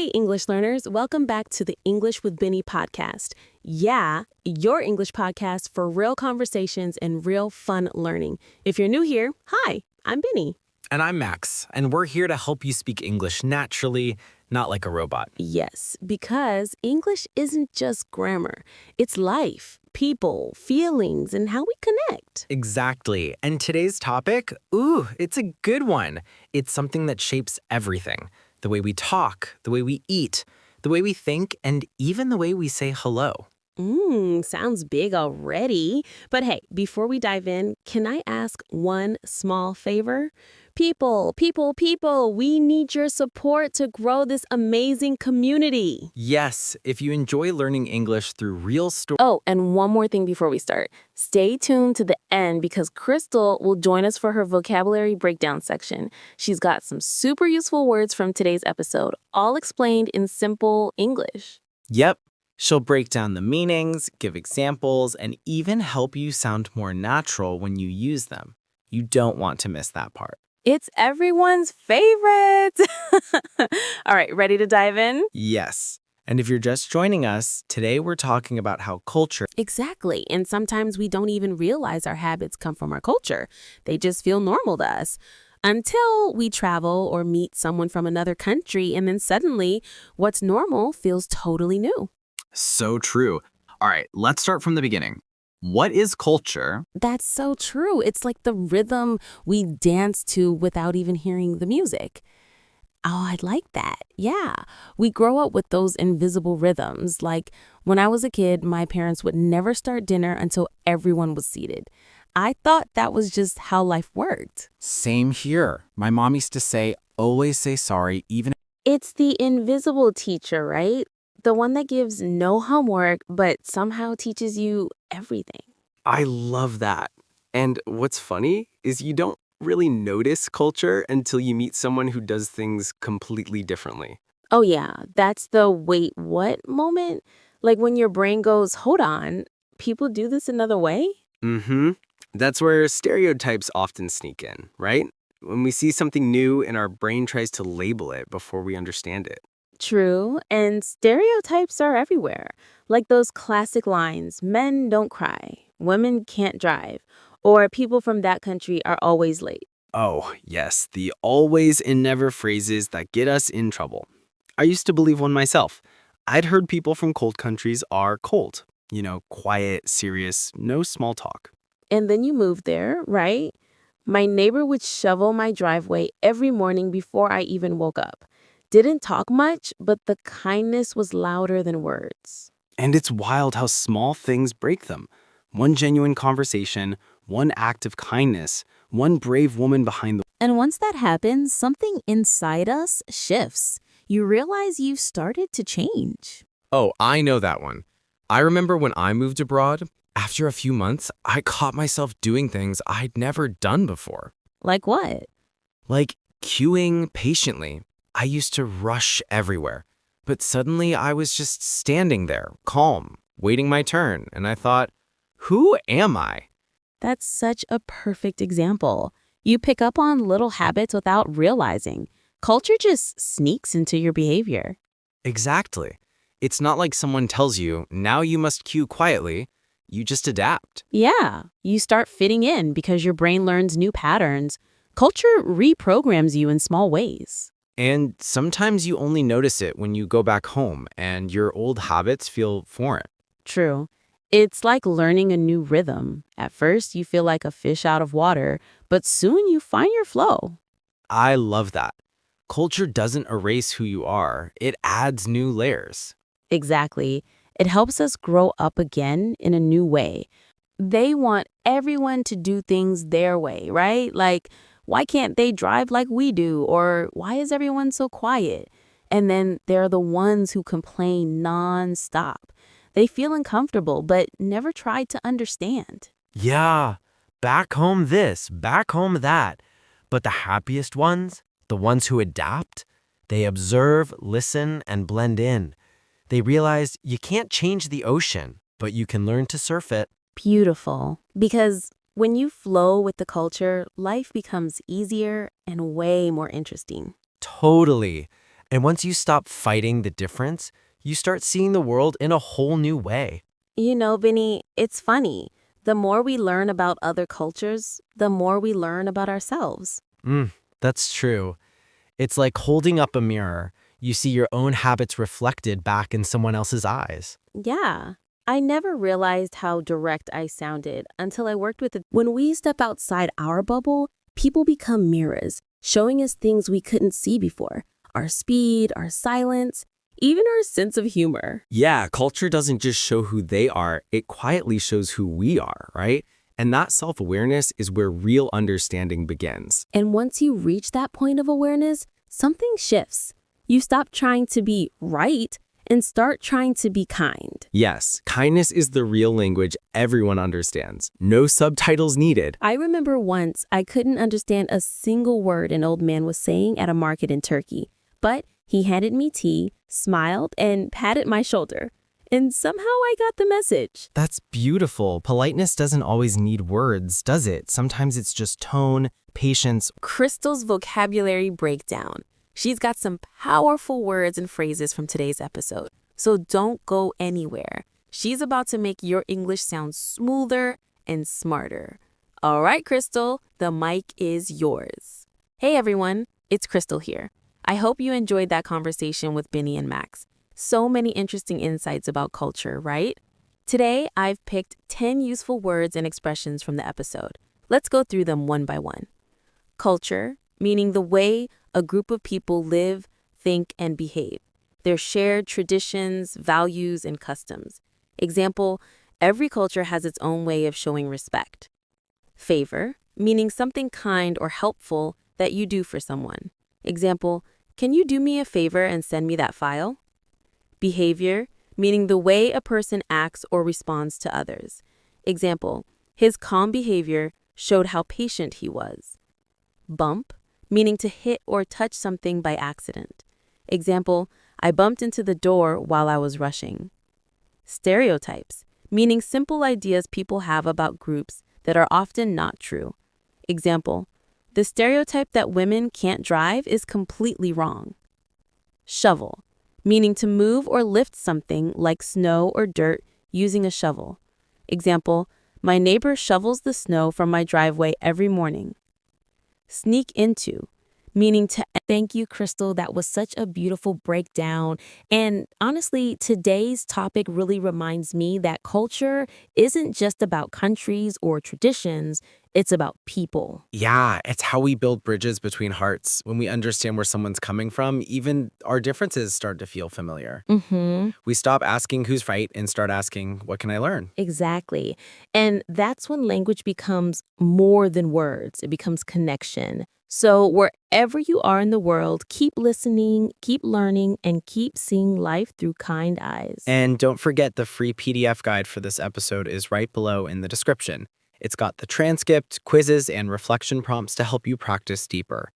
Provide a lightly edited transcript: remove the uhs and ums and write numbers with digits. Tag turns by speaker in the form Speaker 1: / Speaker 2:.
Speaker 1: Hey, English learners, welcome back to the English with Bini podcast. Yeah, your English podcast for real conversations and real fun learning. If you're new here, hi, I'm Bini.
Speaker 2: And I'm Max, and we're here to help you speak English naturally, not like a robot.
Speaker 1: Yes, because English isn't just grammar. It's life, people, feelings, and how we connect.
Speaker 2: Exactly. And today's topic, it's a good one. It's something that shapes everything. The way we talk, the way we eat, the way we think, and even the way we say hello.
Speaker 1: Sounds big already. But hey, before we dive in, can I ask one small favor? People, we need your support to grow this amazing community.
Speaker 2: Yes, if you enjoy learning English through real stories.
Speaker 1: Oh, and one more thing before we start. Stay tuned to the end because Crystal will join us for her vocabulary breakdown section. She's got some super useful words from today's episode, all explained in simple English.
Speaker 2: Yep. She'll break down the meanings, give examples, and even help you sound more natural when you use them. You don't want to miss that part.
Speaker 1: It's everyone's favorite. All right, ready to dive in?
Speaker 2: Yes. And if you're just joining us, today we're talking about how culture.
Speaker 1: Exactly. And sometimes we don't even realize our habits come from our culture. They just feel normal to us. Until we travel or meet someone from another country, and then suddenly what's normal feels totally new.
Speaker 3: So true. All right, let's start from the beginning. What is culture?
Speaker 1: That's so true. It's like the rhythm we dance to without even hearing the music. Oh, I like that. Yeah. We grow up with those invisible rhythms. Like when I was a kid, my parents would never start dinner until everyone was seated. I thought that was just how life worked.
Speaker 3: Same here. My mom used to say, always say sorry, even.
Speaker 1: It's the invisible teacher, right? The one that gives no homework, but somehow teaches you everything.
Speaker 4: I love that. And what's funny is you don't really notice culture until you meet someone who does things completely differently.
Speaker 1: Oh yeah, that's the wait, what moment? Like when your brain goes, hold on, people do this another way?
Speaker 4: That's where stereotypes often sneak in, right? When we see something new and our brain tries to label it before we understand it.
Speaker 1: True, and stereotypes are everywhere. Like those classic lines, men don't cry, women can't drive, or people from that country are always late.
Speaker 4: Oh, yes, the always and never phrases that get us in trouble. I used to believe one myself. I'd heard people from cold countries are cold. Quiet, serious, no small talk.
Speaker 1: And then you move there, right? My neighbor would shovel my driveway every morning before I even woke up. Didn't talk much, but the kindness was louder than words.
Speaker 4: And it's wild how small things break them. One genuine conversation, one act of kindness, one brave woman behind the.
Speaker 1: And once that happens, something inside us shifts. You realize you've started to change.
Speaker 2: Oh, I know that one. I remember when I moved abroad, after a few months, I caught myself doing things I'd never done before.
Speaker 1: Like what?
Speaker 2: Like queuing patiently. I used to rush everywhere, but suddenly I was just standing there, calm, waiting my turn, and I thought, who am I?
Speaker 1: That's such a perfect example. You pick up on little habits without realizing. Culture just sneaks into your behavior.
Speaker 2: Exactly. It's not like someone tells you, now you must queue quietly. You just adapt.
Speaker 1: Yeah, you start fitting in because your brain learns new patterns. Culture reprograms you in small ways.
Speaker 2: And sometimes you only notice it when you go back home and your old habits feel foreign.
Speaker 1: True. It's like learning a new rhythm. At first, you feel like a fish out of water, but soon you find your flow.
Speaker 2: I love that. Culture doesn't erase who you are. It adds new layers.
Speaker 1: Exactly. It helps us grow up again in a new way. They want everyone to do things their way, right? Like, why can't they drive like we do? Or why is everyone so quiet? And then there are the ones who complain nonstop. They feel uncomfortable, but never try to understand.
Speaker 5: Yeah, back home this, back home that. But the happiest ones, the ones who adapt, they observe, listen, and blend in. They realize you can't change the ocean, but you can learn to surf it.
Speaker 1: Beautiful. Because when you flow with the culture, life becomes easier and way more interesting.
Speaker 5: Totally. And once you stop fighting the difference, you start seeing the world in a whole new way.
Speaker 1: You know, Bini, it's funny. The more we learn about other cultures, the more we learn about ourselves.
Speaker 5: That's true. It's like holding up a mirror. You see your own habits reflected back in someone else's eyes.
Speaker 1: Yeah. I never realized how direct I sounded until I worked with it. When we step outside our bubble, people become mirrors, showing us things we couldn't see before. Our speed, our silence, even our sense of humor.
Speaker 2: Yeah, culture doesn't just show who they are, it quietly shows who we are, right? And that self-awareness is where real understanding begins.
Speaker 1: And once you reach that point of awareness, something shifts. You stop trying to be right and start trying to be kind.
Speaker 2: Yes, kindness is the real language everyone understands. No subtitles needed.
Speaker 1: I remember once I couldn't understand a single word an old man was saying at a market in Turkey, but he handed me tea, smiled, and patted my shoulder. And somehow I got the message.
Speaker 4: That's beautiful. Politeness doesn't always need words, does it? Sometimes it's just tone, patience.
Speaker 1: Crystal's vocabulary breakdown. She's got some powerful words and phrases from today's episode. So don't go anywhere. She's about to make your English sound smoother and smarter. All right, Crystal, the mic is yours. Hey everyone, it's Crystal here. I hope you enjoyed that conversation with Bini and Max. So many interesting insights about culture, right? Today, I've picked 10 useful words and expressions from the episode. Let's go through them one by one. Culture, meaning the way a group of people live, think, and behave. Their shared traditions, values, and customs. Example, every culture has its own way of showing respect. Favor, meaning something kind or helpful that you do for someone. Example, can you do me a favor and send me that file? Behavior, meaning the way a person acts or responds to others. Example, his calm behavior showed how patient he was. Bump, meaning to hit or touch something by accident. Example, I bumped into the door while I was rushing. Stereotypes, meaning simple ideas people have about groups that are often not true. Example, the stereotype that women can't drive is completely wrong. Shovel, meaning to move or lift something like snow or dirt using a shovel. Example, my neighbor shovels the snow from my driveway every morning. Sneak into, meaning to thank you, Crystal. That was such a beautiful breakdown. And honestly, today's topic really reminds me that culture isn't just about countries or traditions. It's about people.
Speaker 4: Yeah, it's how we build bridges between hearts. When we understand where someone's coming from, even our differences start to feel familiar. We stop asking who's right and start asking, what can I learn?
Speaker 1: Exactly. And that's when language becomes more than words. It becomes connection. So wherever you are in the world, keep listening, keep learning, and keep seeing life through kind eyes.
Speaker 4: And don't forget the free PDF guide for this episode is right below in the description. It's got the transcript, quizzes, and reflection prompts to help you practice deeper.